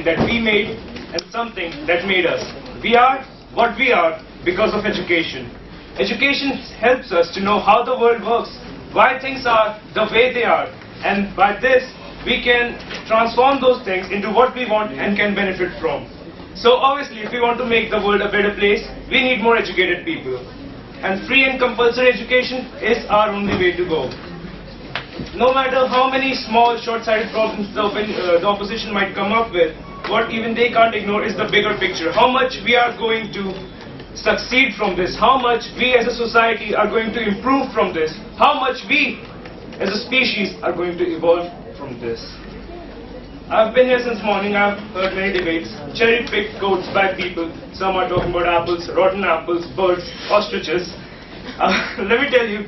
that we made and something that made us. We are what we are because of education. Education helps us to know how the world works, why things are the way they are, and by this we can transform those things into what we want and can benefit from. So obviously, if we want to make the world a better place, we need more educated people. And free and compulsory education is our only way to go. No matter how many small, short-sighted problems the opposition might come up with, what even they can't ignore is the bigger picture. How much we are going to succeed from this, how much we as a society are going to improve from this, how much we as a species are going to evolve from this. I've been here since morning, I've heard many debates, cherry-picked quotes by people. Some are talking about apples, rotten apples, birds, ostriches. Let me tell you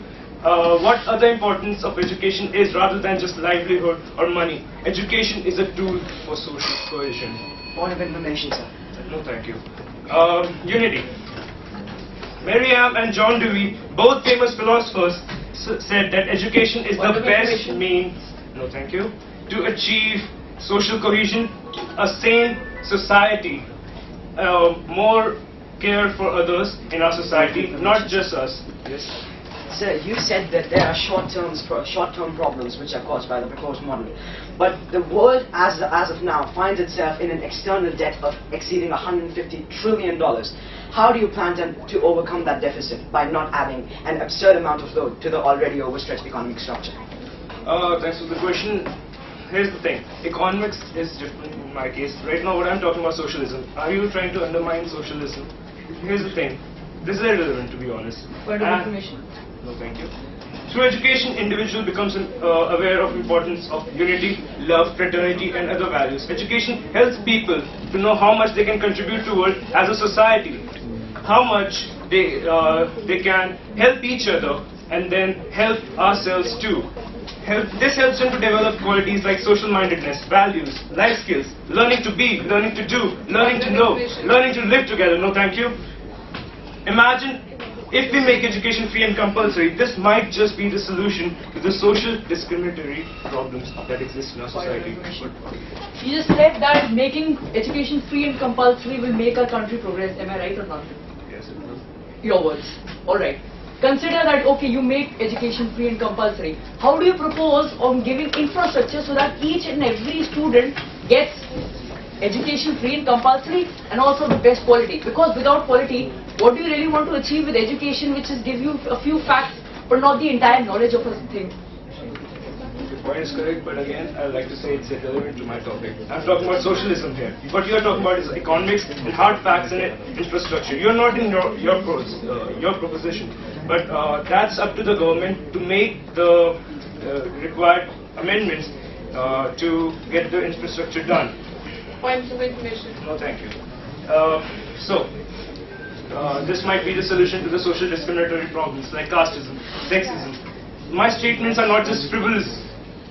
what other importance of education is rather than just livelihood or money. Education is a tool for social cohesion. Point of information, sir. No, thank you. Unity. Maryam and John Dewey, both famous philosophers, said that education is the best means, no thank you, to achieve social cohesion, a sane society, more care for others in our society, not just us. Yes. Sir, you said that there are short-term problems which are caused by the proposed model. But the world, as of now, finds itself in an external debt of exceeding $150 trillion. How do you plan to overcome that deficit by not adding an absurd amount of load to the already overstretched economic structure? Thanks for the question. Here's the thing. Economics is different in my case. Right now, what I'm talking about socialism. Are you trying to undermine socialism? Here's the thing. This is irrelevant, to be honest. Point of information. No, thank you. Through education, individual becomes aware of importance of unity, love, fraternity, and other values. Education helps people to know how much they can contribute to the world as a society, how much they can help each other, and then help ourselves too. This helps them to develop qualities like social-mindedness, values, life skills, learning to be, learning to do, learning to know, learning to live together. No, thank you. Imagine if we make education free and compulsory, this might just be the solution to the social discriminatory problems that exist in our society. You just said that making education free and compulsory will make our country progress. Am I right or not? Yes, it will. Your words. Alright. Consider that, okay, you make education free and compulsory. How do you propose on giving infrastructure so that each and every student gets education free and compulsory and also the best quality? Because without quality, what do you really want to achieve with education, which is give you a few facts but not the entire knowledge of a thing? Your point is correct, but again, I'd like to say it's irrelevant to my topic. I'm talking about socialism here. What you're talking about is economics and hard facts and infrastructure. You're not in your proposition, but that's up to the government to make the required amendments to get the infrastructure done. Points of information. No, thank you. This might be the solution to the social discriminatory problems like casteism, sexism. My statements are not just frivolous.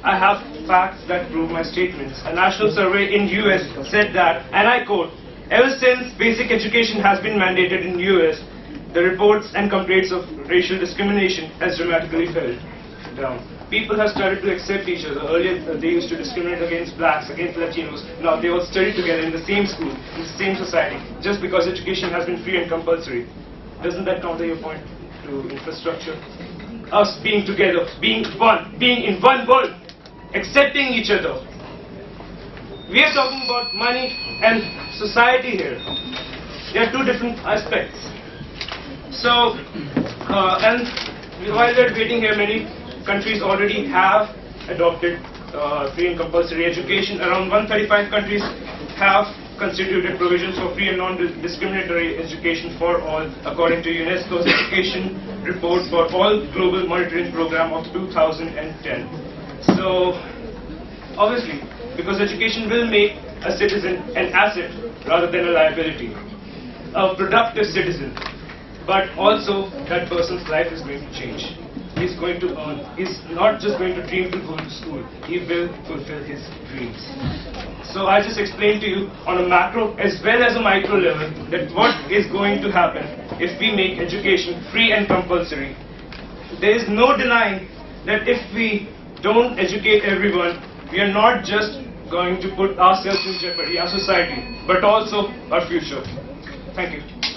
I have facts that prove my statements. A national survey in US said that, and I quote, ever since basic education has been mandated in US, the reports and complaints of racial discrimination has dramatically fell down. People have started to accept each other. Earlier, they used to discriminate against blacks, against Latinos. Now they all study together in the same school, in the same society, just because education has been free and compulsory. Doesn't that counter your point to infrastructure? Us being together, being one, being in one world, accepting each other. We are talking about money and society here. There are two different aspects. So, and while we are debating here, many countries already have adopted free and compulsory education. Around 135 countries have constituted provisions for free and non-discriminatory education for all, according to UNESCO's education report for all global monitoring program of 2010. So, obviously, because education will make a citizen an asset rather than a liability, a productive citizen, but also that person's life is going to change. He's going to earn. He's not just going to dream to go to school. He will fulfill his dreams. So I just explained to you on a macro as well as a micro level that what is going to happen if we make education free and compulsory. There is no denying that if we don't educate everyone, we are not just going to put ourselves in jeopardy, our society, but also our future. Thank you.